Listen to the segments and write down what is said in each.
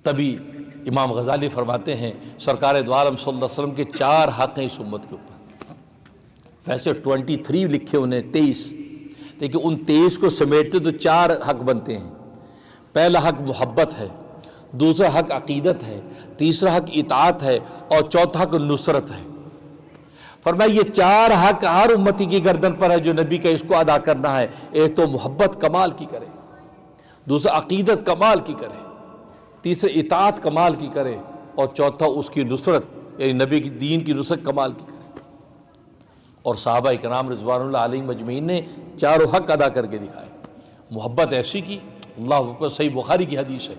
تبھی امام غزالی فرماتے ہیں سرکار دو عالم صلی اللہ علیہ وسلم کے 4 حق ہیں اس امت کے اوپر، ویسے 23 لکھے انہیں 23، لیکن ان 23 کو سمیٹتے تو 4 حق بنتے ہیں۔ پہلا حق محبت ہے، دوسرا حق عقیدت ہے، تیسرا حق اطاعت ہے، اور چوتھا حق نصرت ہے۔ فرمایا یہ 4 حق ہر امتی کی گردن پر ہے جو نبی کا اس کو ادا کرنا ہے۔ ایک تو محبت کمال کی کرے، دوسرا عقیدت کمال کی کرے، تیسرا اطاعت کمال کی کرے، اور چوتھا اس کی نصرت یعنی نبی کی دین کی نصرت کمال کی کرے۔ اور صحابہ کرام رضوان اللہ علیہم اجمعین نے 4 حق ادا کر کے دکھائے۔ محبت ایسی کی، اللہ اکبر، صحیح بخاری کی حدیث ہے،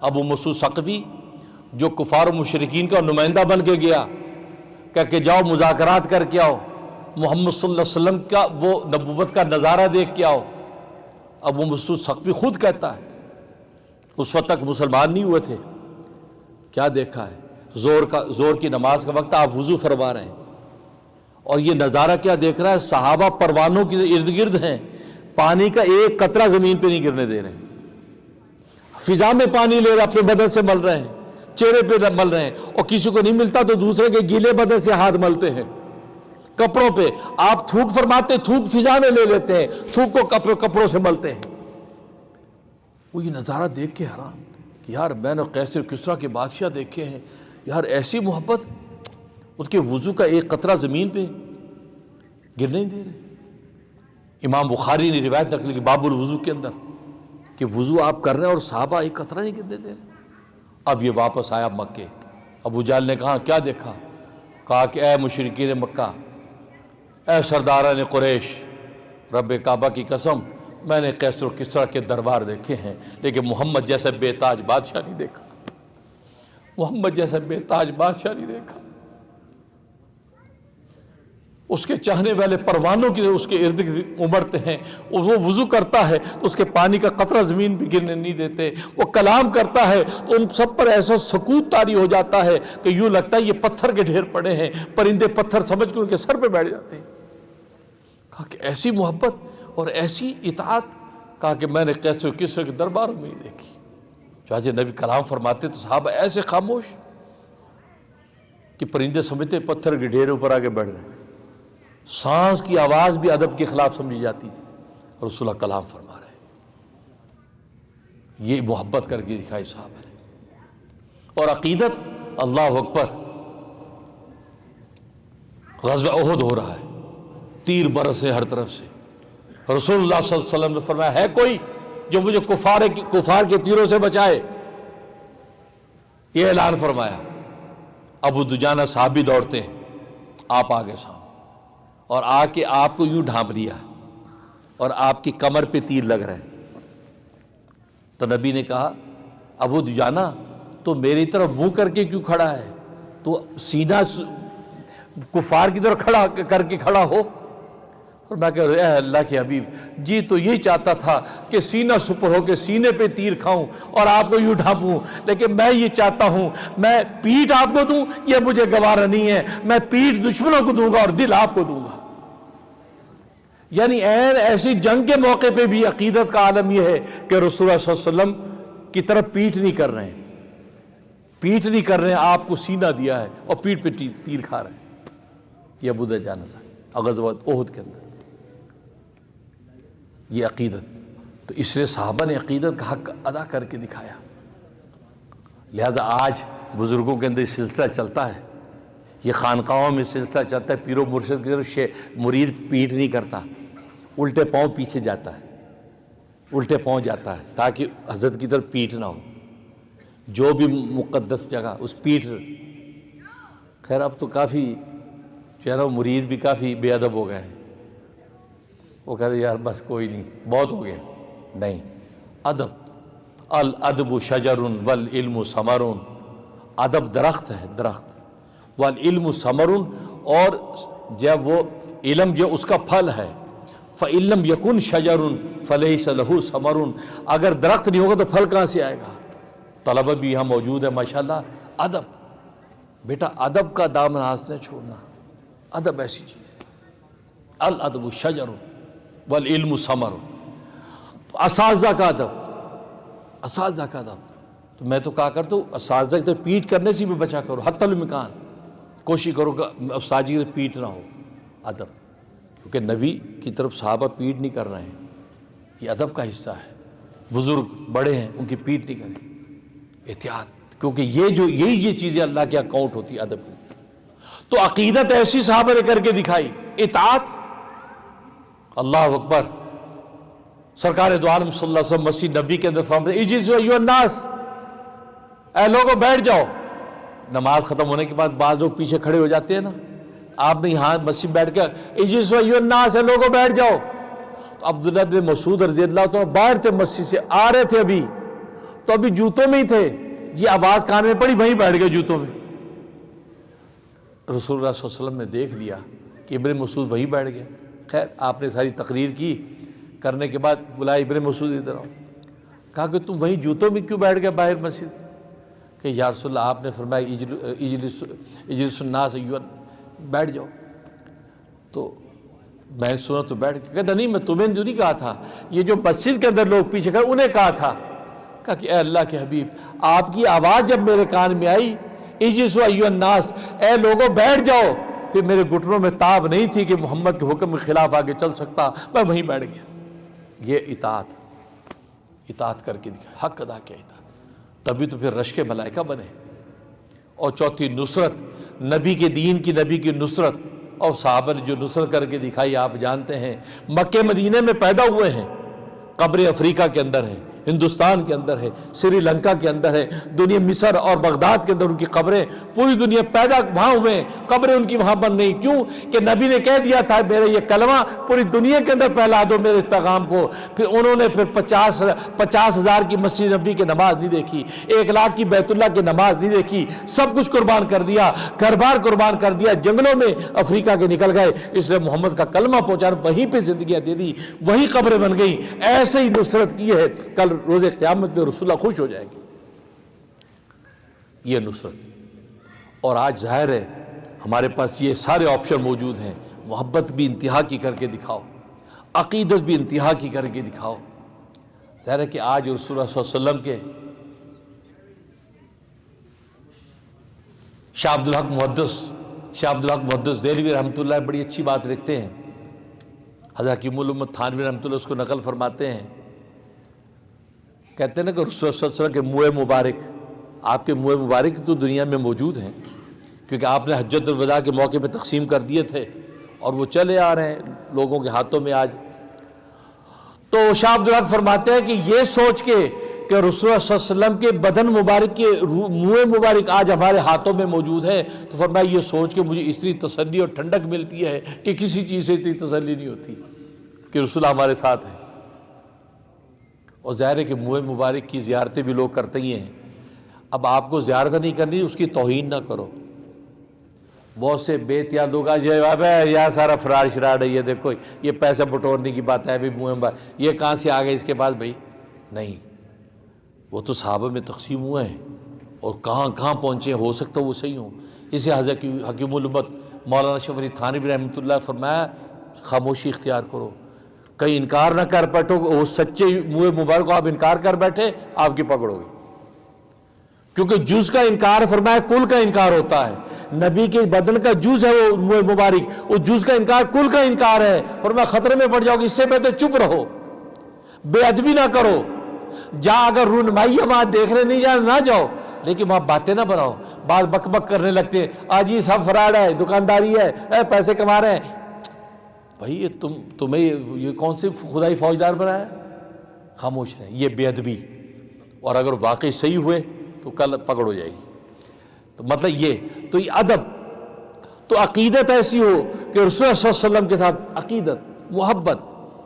ابو مسعود ثقفی جو کفار و مشرکین کا نمائندہ بن کے گیا کہ جاؤ مذاکرات کر کے آؤ، محمد صلی اللہ علیہ وسلم کا وہ نبوت کا نظارہ دیکھ کے آؤ۔ ابو مسعود ثقفی خود کہتا ہے اس وقت تک مسلمان نہیں ہوئے تھے، کیا دیکھا ہے، زور کی نماز کا وقت آپ وضو فرما رہے ہیں، اور یہ نظارہ کیا دیکھ رہا ہے، صحابہ پروانوں کے ارد گرد ہیں، پانی کا ایک قطرہ زمین پہ نہیں گرنے دے رہے ہیں، فضا میں پانی لے رہے اپنے بدن سے مل رہے ہیں، چہرے پہ مل رہے ہیں، اور کسی کو نہیں ملتا تو دوسرے کے گیلے بدن سے ہاتھ ملتے ہیں، کپڑوں پہ آپ تھوک فرماتے تھوک فضا میں لے لیتے ہیں، تھوک کو کپڑوں سے ملتے ہیں۔ وہ یہ نظارہ دیکھ کے حیران کہ یار میں نے قیصر کسریٰ کے بادشاہ دیکھے ہیں، یار ایسی محبت، ان کے وضو کا ایک قطرہ زمین پہ گر نہیں دے رہے۔ امام بخاری نے روایت نقل کی باب الوضو کے اندر کہ وضو آپ کر رہے ہیں اور صحابہ ایک قطرہ نہیں گرنے دے رہے۔ اب یہ واپس آیا مکے، ابو جہل نے کہا کیا دیکھا؟ کہا کہ اے مشرکین مکہ، اے سرداران قریش، رب کعبہ کی قسم میں نے قیصر و کسریٰ کے دربار دیکھے ہیں، لیکن محمد جیسا بے تاج بادشاہ نہیں دیکھا، محمد جیسا بے تاج بادشاہ نہیں دیکھا۔ اس کے چاہنے والے پروانوں کی اس کے ارد گرد امڑتے ہیں، وہ وضو کرتا ہے تو اس کے پانی کا قطرہ زمین پہ گرنے نہیں دیتے، وہ کلام کرتا ہے تو ان سب پر ایسا سکوت طاری ہو جاتا ہے کہ یوں لگتا ہے یہ پتھر کے ڈھیر پڑے ہیں، پرندے پتھر سمجھ کے ان کے سر پہ بیٹھ جاتے ہیں۔ کہا کہ ایسی محبت اور ایسی اطاعت، کہا کہ میں نے قیصر و کسریٰ کے درباروں میں نہیں دیکھی۔ چاہے نبی کلام فرماتے تو صحابہ ایسے خاموش کہ پرندے سمجھتے پتھر کے ڈھیر اوپر آگے بڑھ رہے ہیں، سانس کی آواز بھی ادب کے خلاف سمجھی جاتی تھی، اور رسول اللہ کلام فرما رہے ہیں۔ یہ محبت کر کے دکھائی صحابہ نے۔ اور عقیدت، اللہ اکبر، غزوہ احد ہو رہا ہے، تیر برسے ہر طرف سے، رسول اللہ صلی اللہ علیہ وسلم نے فرمایا ہے کوئی جو مجھے کفار کے تیروں سے بچائے؟ یہ اعلان فرمایا۔ ابو دجانہ صحابی دوڑتے ہیں، آپ آگے سامنے، اور آ کے آپ کو یوں ڈھانپ لیا اور آپ کی کمر پہ تیر لگ رہا ہے۔ تو نبی نے کہا ابو دجانہ تو میری طرف منہ کر کے کیوں کھڑا ہے؟ تو سینہ کفار کی طرف کر کے کھڑا ہو۔ اور میں کہہ رہا اے اللہ کے حبیب، جی تو یہی چاہتا تھا کہ سینہ سپر ہو کے سینے پہ تیر کھاؤں اور آپ کو یوں ڈھانپوں، لیکن میں یہ چاہتا ہوں میں پیٹھ آپ کو دوں، یہ مجھے گوارا نہیں ہے، میں پیٹھ دشمنوں کو دوں گا اور دل آپ کو دوں گا۔ یعنی ایسی جنگ کے موقع پہ بھی عقیدت کا عالم یہ ہے کہ رسول اللہ صلی اللہ علیہ وسلم کی طرف پیٹھ نہیں کر رہے ہیں، پیٹھ نہیں کر رہے ہیں، آپ کو سینہ دیا ہے اور پیٹھ پہ تیر کھا رہے ہیں۔ یہ ابو دجانہ صاحب غزوہ احد کے اندر یہ عقیدت، تو اس لیے صحابہ نے عقیدت کا حق ادا کر کے دکھایا۔ لہذا آج بزرگوں کے اندر سلسلہ چلتا ہے، یہ خانقاہوں میں سلسلہ چلتا ہے، پیر و مرشد کی طرف مرید پیٹھ نہیں کرتا، الٹے پاؤں پیچھے جاتا ہے، الٹے پاؤں جاتا ہے تاکہ حضرت کی طرف پیٹھ نہ ہو، جو بھی مقدس جگہ اس پیٹھ۔ خیر اب تو کافی چہرہ مرید بھی کافی بے ادب ہو گئے ہیں، وہ کہتے ہیں یار بس کوئی نہیں، بہت ہو گیا۔ نہیں، ادب، الادب شجر والعلم ثمر، ادب درخت ہے، درخت، والعلم ثمر، اور جب وہ علم جو اس کا پھل ہے، فَإِن لَمْ يَكُنْ شَجَرٌ فَلَيْسَ لَهُ ثَمَرٌ، اگر درخت نہیں ہوگا تو پھل کہاں سے آئے گا؟ طلبہ بھی یہاں موجود ہے ماشاءاللہ۔ ادب، بیٹا ادب کا دامن ہاتھ نہ چھوڑنا، ادب ایسی چیز ہے۔ الادب شجر والعلم ثمر، اساتذہ کا ادب، اساتذہ کا ادب، تو میں تو کہا کرتا ہوں اساتذہ کی طرف پیٹ کرنے سے بھی بچا کرو، حتی الامکان کوشش کرو کہ اساتذہ کی طرف پیٹ نہ ہو، ادب، کیونکہ نبی کی طرف صحابہ پیٹ نہیں کر رہے ہیں، یہ ادب کا حصہ ہے، بزرگ بڑے ہیں ان کی پیٹ نہیں کریں، احتیاط، کیونکہ یہی چیزیں اللہ کے اکاؤنٹ ہوتی ہے ادب کی۔ تو عقیدت ایسی صحابہ نے کر کے دکھائی، اطاعت، اللہ اکبر۔ سرکار دو عالم صلی اللہ علیہ وسلم مسجد نبوی کے اندر فرماتے اجلسوا ایھا الناس، اے لوگوں بیٹھ جاؤ۔ نماز ختم ہونے کے بعد بعض لوگ پیچھے کھڑے ہو جاتے ہیں نا، آپ نے یہاں مسجد بیٹھ کے اجلسوا ایھا الناس، اے لوگوں بیٹھ جاؤ۔ تو عبداللہ بن مسعود رضی اللہ عنہ باہر تھے، مسجد سے آ رہے تھے، ابھی تو ابھی جوتوں میں ہی تھے، یہ آواز کان میں پڑی، وہیں بیٹھ گئے جوتوں میں۔ رسول اللہ صلی اللہ علیہ وسلم نے دیکھ لیا کہ ابن مسعود وہیں بیٹھ گئے۔ خیر آپ نے ساری تقریر کی، کرنے کے بعد بلایا ابن مسعود ادھر آؤ، کہا کہ تم وہیں جوتوں میں کیوں بیٹھ گئے باہر مسجد؟ کہ یا رسول اللہ آپ نے فرمایا اجلس الناس ایھا، بیٹھ جاؤ۔ تو میں نے سنا تو بیٹھ کے، کہتا نہیں میں تمہیں نہیں کہا تھا، یہ جو مسجد کے اندر لوگ پیچھے کھڑے انہیں کہا تھا۔ کہا کہ اے اللہ کے حبیب، آپ کی آواز جب میرے کان میں آئی اجلسوا ایھا الناس، اے لوگوں بیٹھ جاؤ، پھر میرے گھٹنوں میں تاب نہیں تھی کہ محمد کے حکم کے خلاف آگے چل سکتا، میں وہیں بیٹھ گیا۔ یہ اطاعت کر کے دکھا، حق ادا کیا اطاعت، تبھی تو پھر رشک ملائکہ بنے۔ اور چوتھی نصرت، نبی کے دین کی، نبی کی نصرت، اور صحابہ نے جو نصرت کر کے دکھائی آپ جانتے ہیں۔ مکہ مدینے میں پیدا ہوئے ہیں، قبر افریقہ کے اندر ہے، ہندوستان کے اندر ہے، سری لنکا کے اندر ہے، دنیا مصر اور بغداد کے اندر ان کی قبریں، پوری دنیا پیدا وہاں ہوئے ہیں، قبریں ان کی وہاں بن نہیں، کیوں کہ نبی نے کہہ دیا تھا میرا یہ کلمہ پوری دنیا کے اندر پھیلا دو میرے پیغام کو۔ پھر انہوں نے پھر 50,000 کی مسجد نبوی کی نماز نہیں دیکھی، 1,00,000 کی بیت اللہ کی نماز نہیں دیکھی، سب کچھ قربان کر دیا، گھر بار قربان کر دیا، جنگلوں میں افریقہ کے نکل گئے، اس لیے محمد کا کلمہ پہنچانا، وہیں پہ زندگیاں دے دی، وہیں قبریں بن گئیں۔ ایسے ہی نصرت کی ہے، کل روز قیامت میں رسول اللہ خوش ہو جائے گی، یہ نصرت۔ اور آج ظاہر ہے ہمارے پاس یہ سارے آپشن موجود ہیں، محبت بھی انتہا کی کر کے دکھاؤ، عقیدت بھی انتہا کی کر کے دکھاؤ۔ ظاہر ہے کہ آج رسول اللہ صلی اللہ علیہ وسلم کے شاہ عبدالحق محدث دہلوی رحمۃ اللہ بڑی اچھی بات لکھتے ہیں، حضرت حکیم الامت تھانوی رحمۃ اللہ اس کو نقل فرماتے ہیں، کہتے ہیں نا کہ رسول اللہ صلی اللہ علیہ وسلم کے منہ مبارک، آپ کے منہ مبارک تو دنیا میں موجود ہیں، کیونکہ آپ نے حجۃ الوداع کے موقع پہ تقسیم کر دیے تھے اور وہ چلے آ رہے ہیں لوگوں کے ہاتھوں میں آج۔ تو شاہ عبدالحق فرماتے ہیں کہ یہ سوچ کے کہ رسول اللہ صلی اللہ علیہ وسلم کے بدن مبارک کے منہ مبارک آج ہمارے ہاتھوں میں موجود ہے، تو فرمایا یہ سوچ کے مجھے اتنی تسلی اور ٹھنڈک ملتی ہے کہ کسی چیز سے اتنی تسلی نہیں ہوتی کہ رسول اللہ ہمارے ساتھ ہیں۔ اور ظاہر ہے کہ منہ مبارک کی زیارتیں بھی لوگ کرتے ہی ہیں، اب آپ کو زیارت نہیں کرنی، اس کی توہین نہ کرو۔ بہت سے بے احتیاط لوگ آج یہ سارا فرار شرار ہے، یہ دیکھو یہ پیسہ بٹورنے کی بات ہے، ابھی منہ مبارک یہ کہاں سے آ گئے اس کے بعد؟ بھائی نہیں، وہ تو صحابہ میں تقسیم ہوئے ہیں اور کہاں کہاں پہنچے، ہو سکتا وہ صحیح ہوں۔ اسے حضرت حکیم الامت مولانا اشرف علی تھانوی رحمۃ اللہ فرمایا خاموشی اختیار کرو، کہیں انکار نہ کر بیٹھو، وہ سچے منہ مبارک کو آپ انکار کر بیٹھے آپ کی پکڑ ہوگی، کیونکہ جز کا انکار فرمایا کل کا انکار ہوتا ہے، نبی کے بدن کا جز ہے وہ منہ مبارک، وہ جز کا انکار کل کا انکار ہے، فرمایا خطرے میں پڑ جاؤ گے، اس سے بہتر چپ رہو، بے ادبی نہ کرو، جہاں اگر رونمائی وہاں دیکھنے نہیں جانا نہ جاؤ، لیکن وہاں باتیں نہ بناؤ، بعض بک بک کرنے لگتے ہیں، آج یہ سب فراڈ ہے، دکانداری ہے، پیسے کما رہے ہیں۔ بھائی یہ تمہیں یہ کون سے خدائی فوجدار بنایا؟ خاموش رہیں، یہ بے ادبی، اور اگر واقعی صحیح ہوئے تو کل پکڑ ہو جائے گی۔ تو مطلب یہ ادب، تو عقیدت ایسی ہو کہ رسول اللہ صلی اللہ علیہ وسلم کے ساتھ عقیدت، محبت،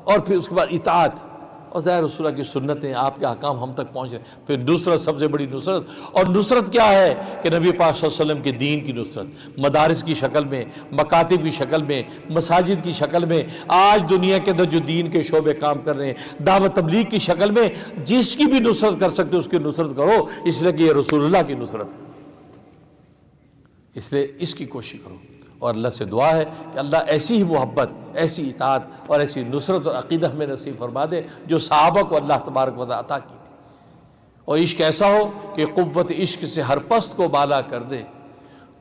اور پھر اس کے بعد اطاعت، اور ظاہر رسول اللہ کی سنتیں، آپ کے احکام ہم تک پہنچ رہے ہیں۔ پھر نصرت، سب سے بڑی نصرت، اور نصرت کیا ہے کہ نبی پاک صلی اللہ علیہ وسلم کے دین کی نصرت، مدارس کی شکل میں، مکاتب کی شکل میں، مساجد کی شکل میں، آج دنیا کے اندر جو دین کے شعبے کام کر رہے ہیں، دعوت تبلیغ کی شکل میں، جس کی بھی نصرت کر سکتے اس کی نصرت کرو، اس لیے کہ یہ رسول اللہ کی نصرت ہے، اس لیے اس کی کوشش کرو۔ اور اللہ سے دعا ہے کہ اللہ ایسی ہی محبت، ایسی اطاعت اور ایسی نصرت اور عقیدہ ہمیں نصیب فرما دے جو صحابہ کو اللہ تبارک و تعالیٰ عطا کی تھی۔ اور عشق ایسا ہو کہ قوت عشق سے ہر پست کو بالا کر دے،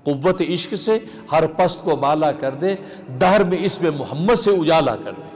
قوت عشق سے ہر پست کو بالا کر دے، دہر میں اسم محمد سے اجالا کر دے۔